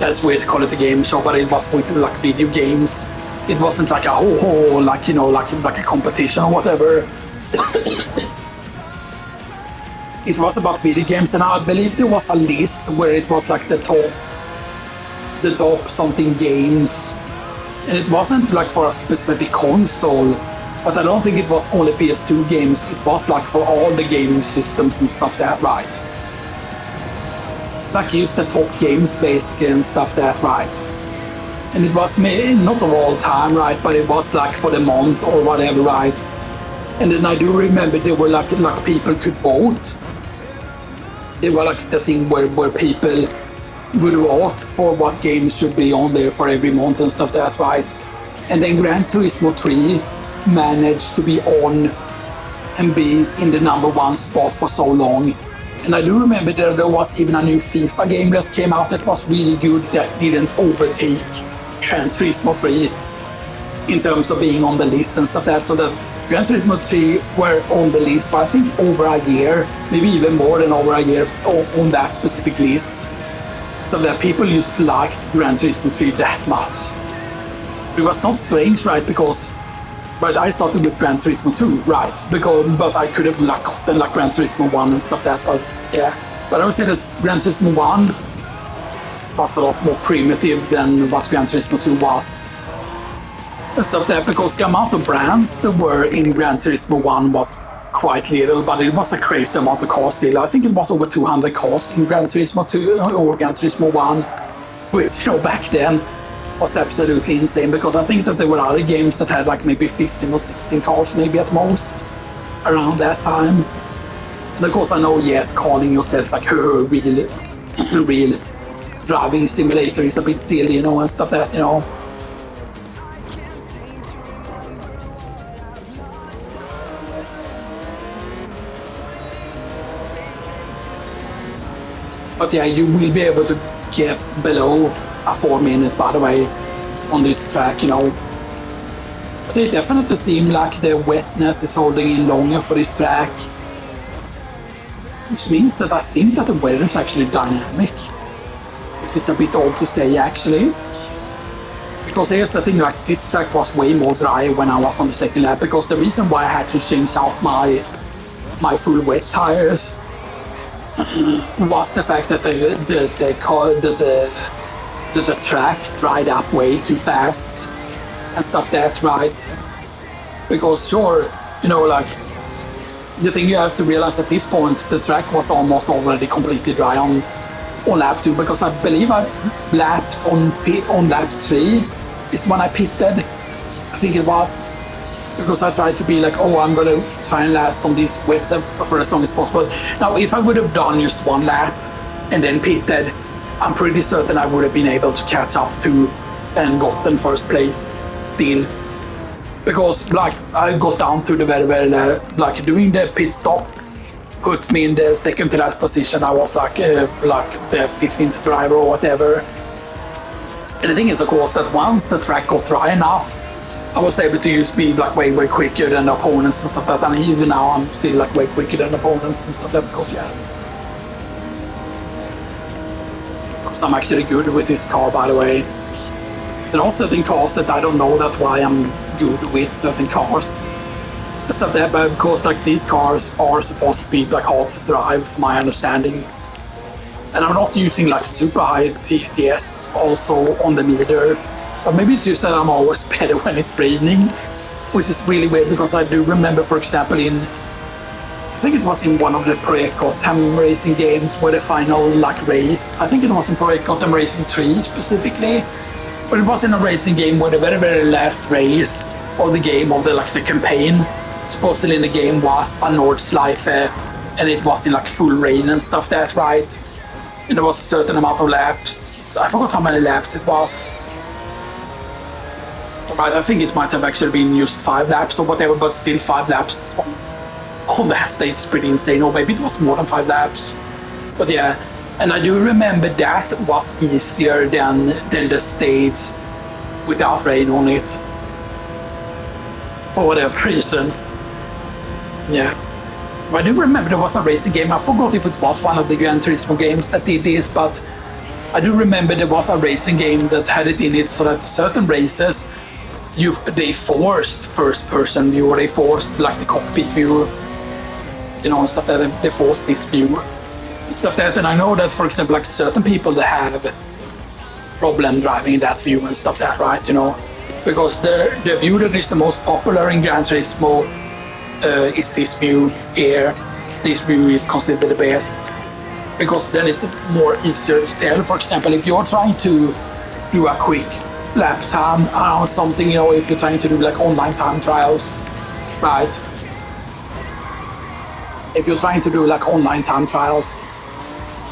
That's weird to call it a game show, but it was with like video games. It wasn't like a like, you know, like a competition or whatever. It was about video games, and I believe there was a list where it was like the top something games, and it wasn't like for a specific console. But I don't think it was only PS2 games. It was like for all the gaming systems and stuff that, right? Like used the top games basically and stuff that, right? And it was not of all time, right? But it was like for the month or whatever, right? And then I do remember there were like people could vote. They were like the thing where people would vote for what games should be on there for every month and stuff that, right? And then Gran Turismo 3 managed to be on and be in the #1 spot for so long. And I do remember that there was even a new FIFA game that came out that was really good that didn't overtake Gran Turismo 3 in terms of being on the list and stuff like that. So that Gran Turismo 3 were on the list for I think over a year, maybe even more than over a year on that specific list. stuff that people just liked Gran Turismo 3 that much. It was not strange, right? Because but I started with Gran Turismo 2, right? But I could have gotten like Gran Turismo 1 and stuff that, but yeah. But I would say that Gran Turismo 1 was a lot more primitive than what Gran Turismo 2 was. And stuff that because the amount of brands that were in Gran Turismo 1 was quite little, but it was a crazy amount of cars still. I think it was over 200 cars in Gran Turismo 2 or Gran Turismo 1, which, you know, back then was absolutely insane, because I think that there were other games that had like maybe 15 or 16 cars, maybe at most, around that time. And of course I know, yes, calling yourself like real driving simulator is a bit silly, you know, and stuff that, you know. But yeah, you will be able to get below a 4 minute, by the way, on this track, you know. But it definitely seems like the wetness is holding in longer for this track. Which means that I think that the weather is actually dynamic. Which is a bit odd to say, actually. Because here's the thing, like, this track was way more dry when I was on the second lap, because the reason why I had to change out my full wet tires was the fact that the track dried up way too fast and stuff that, right? Because sure, you know, like, the thing you have to realize at this point, the track was almost already completely dry on lap 2, because I believe I lapped on lap 3 is when I pitted. I think it was, because I tried to be like, oh, I'm gonna try and last on this wet for as long as possible. Now, if I would have done just one lap and then pitted, I'm pretty certain I would have been able to catch up to and gotten first place still. Because like I got down to the very like doing the pit stop put me in the second to last position. I was like the 15th driver or whatever. And the thing is, of course, that once the track got dry enough, I was able to just be like way quicker than the opponents and stuff like that. And even now, I'm still like way quicker than opponents and stuff like that, because yeah. Because I'm actually good with this car, by the way. There are certain cars that I don't know, that's why I'm good with certain cars. Stuff that, but because like these cars are supposed to be like hard to drive, from my understanding. And I'm not using like super high TCS also on the meter. But maybe it's just that I'm always better when it's raining, which is really weird, because I do remember, for example, I think it was in one of the Project Gotham racing games where the final like race, I think it was in Project Gotham Racing 3 specifically, but it was in a racing game where the very last race of the game, of the campaign, supposedly in the game was a Nordschleife, and it was in like full rain and stuff that, right? And there was a certain amount of laps. I forgot how many laps it was. Right, I think it might have actually been just 5 laps or whatever, but still 5 laps on that stage is pretty insane. Or maybe it was more than 5 laps. But yeah, and I do remember that was easier than the stage without rain on it. For whatever reason. Yeah. But I do remember there was a racing game. I forgot if it was one of the Gran Turismo games that did this, but I do remember there was a racing game that had it in it, so that certain races they forced first person view, or they forced like the cockpit view, you know, and stuff that they forced this view and stuff that. And I know that, for example, like certain people that have problem driving in that view and stuff that, right, you know, because the view that is the most popular in Gran Turismo is this view here. This view is considered the best, because then it's more easier to tell. For example, if you're trying to do a quick lap time or something, you know, if you're trying to do like online time trials, right? If you're trying to do like online time trials,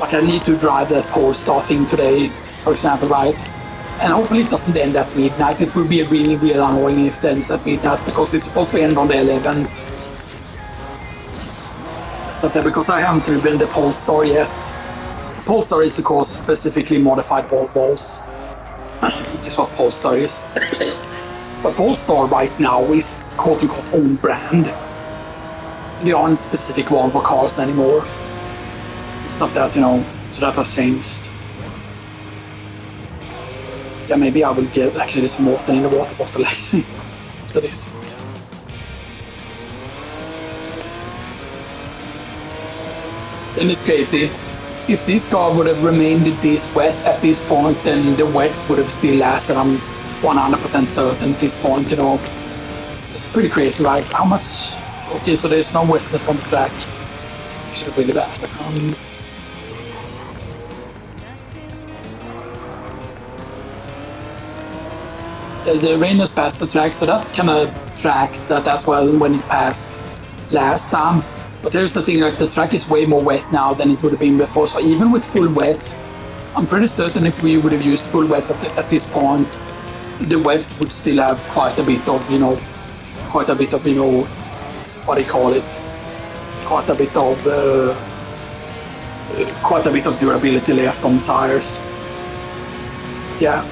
like I need to drive that Polestar thing today, for example, right? And hopefully it doesn't end at midnight. It would be really annoying if it ends at midnight, because it's supposed to end on the 11th. Stuff that, because I haven't driven the Polestar yet. The Polestar is, of course, specifically modified Volvos. Is what Polestar is. But Polestar right now is quote-unquote own brand. They aren't specific Volvo cars anymore. Stuff that, you know, so that has changed. Yeah, maybe I will get actually some water in the water bottle actually after this. But, yeah. And it's crazy. If this car would have remained this wet at this point, then the wets would have still lasted. I'm 100% certain at this point, you know. It's pretty crazy, right? How much... Okay, so there's no wetness on the track. It's actually really bad. The rain has passed the track, so that kind of tracks that as well when it passed last time. But here's the thing, like the track is way more wet now than it would have been before. So even with full wets, I'm pretty certain if we would have used full wets at this point, the wets would still have quite a bit of, you know, what do you call it? Quite a bit of durability left on the tires. Yeah.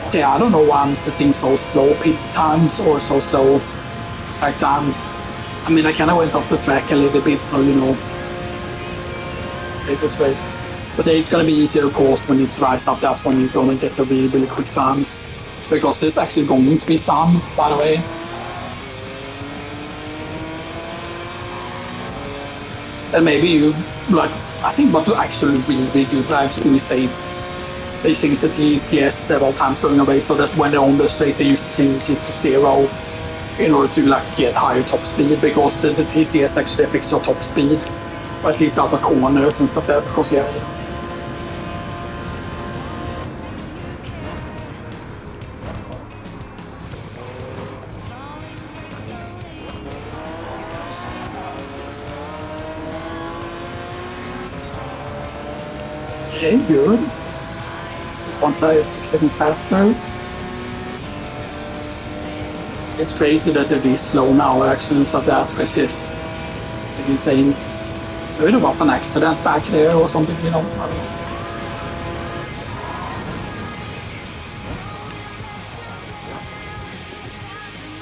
Okay, I don't know why I'm setting so slow pit times or so slow track times. I mean, I kind of went off the track a little bit, so, you know, previous race. But it's going to be easier, of course, when it dries up. That's when you're going to get the really, really quick times. Because there's actually going to be sun, by the way. And maybe you, like, I think what actually really, really good drives in this state, they change the TCS several times during the race so that when they're on the straight, they used to change it to 0 in order to, like, get higher top speed, because the TCS actually affects your top speed, or at least out of corners and stuff like that, because, yeah, you know. Okay, good. Ponza is 6 seconds faster. It's crazy that they're this slow now, actually, and stuff like that, which is insane. Maybe there was an accident back there or something, you know, I don't know.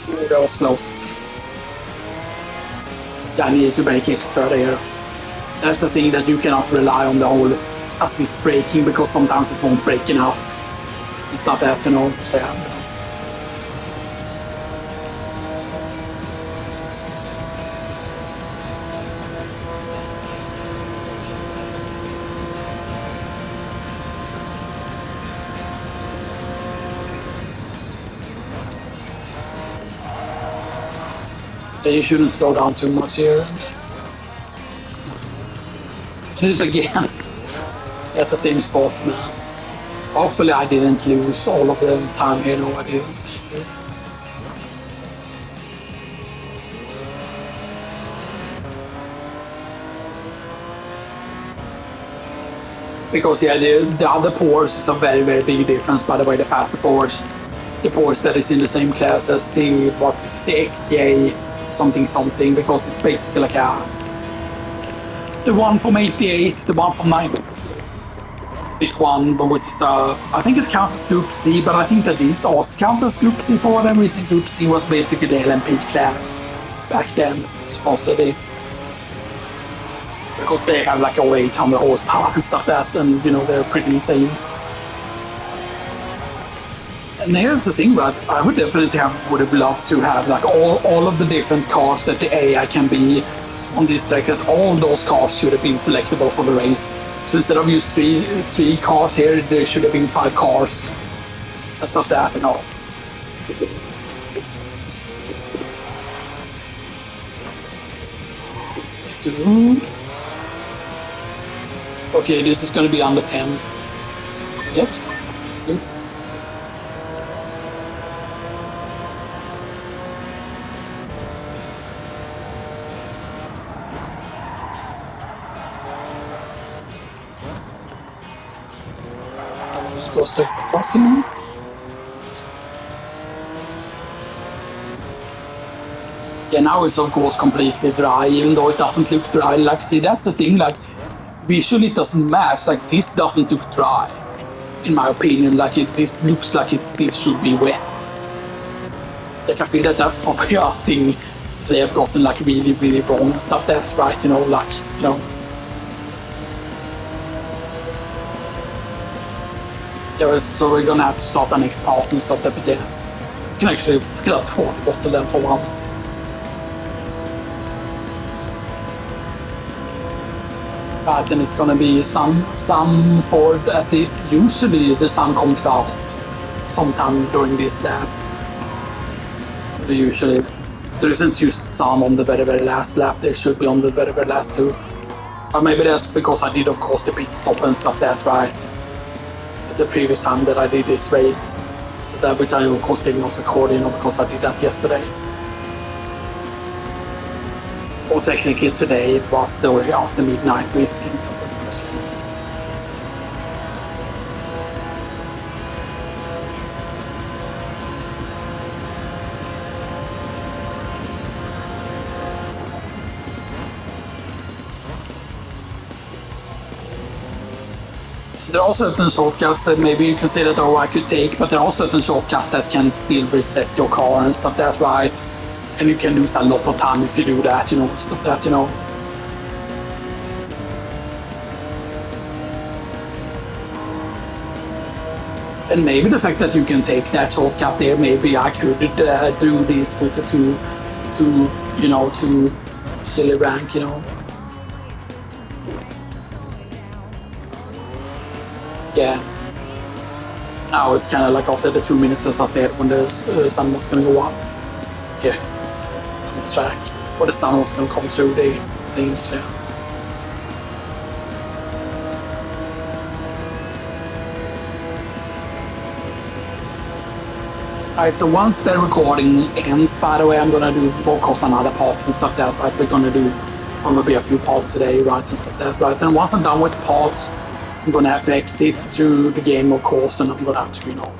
Oh, that was close. Yeah, I needed to brake extra there. That's the thing, that you cannot rely on the whole assist braking, because sometimes it won't brake enough and stuff like that, you know. So yeah, you know. You shouldn't slow down too much here. And it's again at the same spot, man. Hopefully I didn't lose all of the time here. No, I didn't. Because yeah, the other Porsche is a very, very big difference, by the way, the faster Porsche. The Porsche that is in the same class as the, what is it, the XJ something, because it's basically like the one from 88, the one from 90. Which one, but which is I think it counts as Group C, but I think that this also counts as Group C for whatever reason. Group C was basically the LMP class back then, supposedly. Because they have like over 800 horsepower and stuff like that, and you know, they're pretty insane. And here's the thing, but I would definitely would have loved to have like all of the different cars that the AI can be on this track, that all those cars should have been selectable for the race. So instead of use three cars here, there should have been 5 cars. And stuff like that, you know. Good. Okay, this is going to be under 10. Yes. Good. Just go straight crossing. Yes. Yeah, now it's of course completely dry, even though it doesn't look dry. Like, see, that's the thing, like, visually it doesn't match. Like, this doesn't look dry, in my opinion. Like, this looks like it still should be wet. Like, I feel that that's probably a thing they have gotten like really wrong and stuff. That's right, you know, like, you know. Yeah, so we're gonna have to start the next part and stuff that, but yeah, you can actually fill up the water bottle then for once. Right, and it's gonna be sun for at least, usually the sun comes out sometime during this lap. Usually there isn't just sun on the very last lap, there should be on the very last two. But maybe that's because I did, of course, the pit stop and stuff, that's right. The previous time that I did this race. So that, which I of course did not record, you know, because I did that yesterday. Or technically today it was the after midnight basically and stuff because, yeah. So there are certain shortcuts that maybe you can say that, oh, I could take, but there are certain shortcuts that can still reset your car and stuff, that's right. And you can lose a lot of time if you do that, you know, stuff that, you know. And maybe the fact that you can take that shortcut there, maybe I could do this with the two, you know, to silly rank, you know. Yeah. Now it's kind of like after the 2 minutes, as I said, when the sun was going to go up. Yeah. On the track. Or the sun was going to come through the thing, so yeah. Alright, so once the recording ends, by the way, I'm gonna do, of course, some other parts and stuff that, right? We're gonna do probably a few parts today, right, and stuff that, right? And once I'm done with the parts, I'm gonna have to exit to the game, of course, and I'm gonna have to, you know.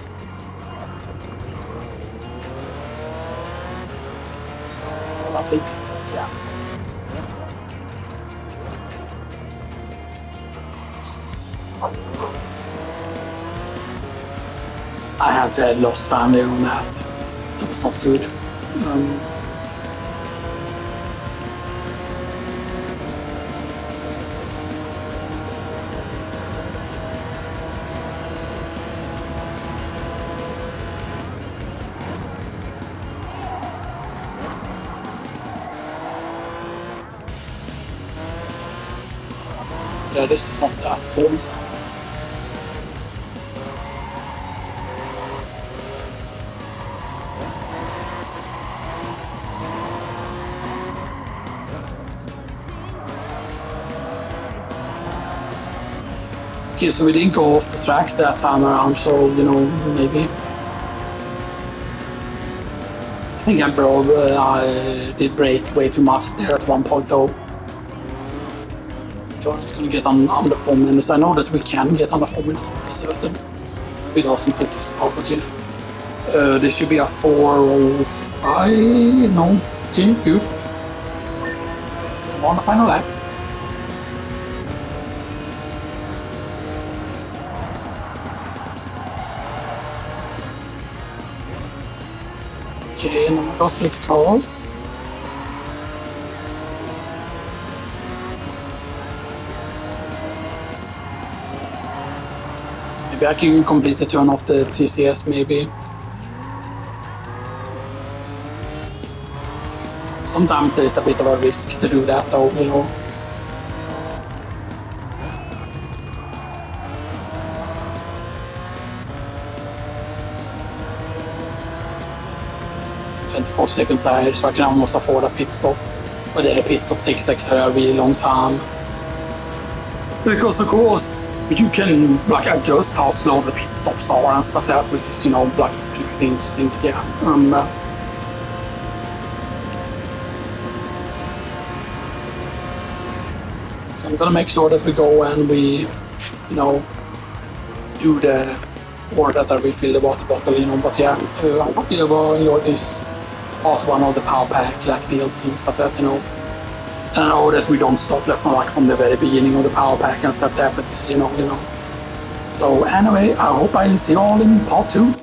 I think, yeah. I had to add lost time there on that. It was not good. Yeah, this is not that cool. Okay, so we didn't go off the track that time around, so, you know, maybe. I think I did brake way too much there at one point, though. So it's going to get under 4 minutes. I know that we can get under 4 minutes, I'm certain. We lost in this part, but yeah. This should be a 4:05. No, okay, good. I'm on the final lap. Okay, and I'm go straight to cars. Maybe I can completely turn off the TCS, maybe. Sometimes there is a bit of a risk to do that, though, you know. "24 seconds ahead, so I can almost afford a pit stop. But then the pit stop takes actually a really long time. Because, of course, you can like adjust how slow the pit stops are and stuff that, which is, you know, like pretty interesting. But yeah, so I'm gonna make sure that we go and we, you know, do the order that we fill the water bottle, you know. But yeah, I hope you will enjoy this part 1 of the power pack, like DLC and stuff that, you know. And I know that we don't start left from like from the very beginning of the power pack and stuff that, but you know. So anyway, I hope I see you all in part 2.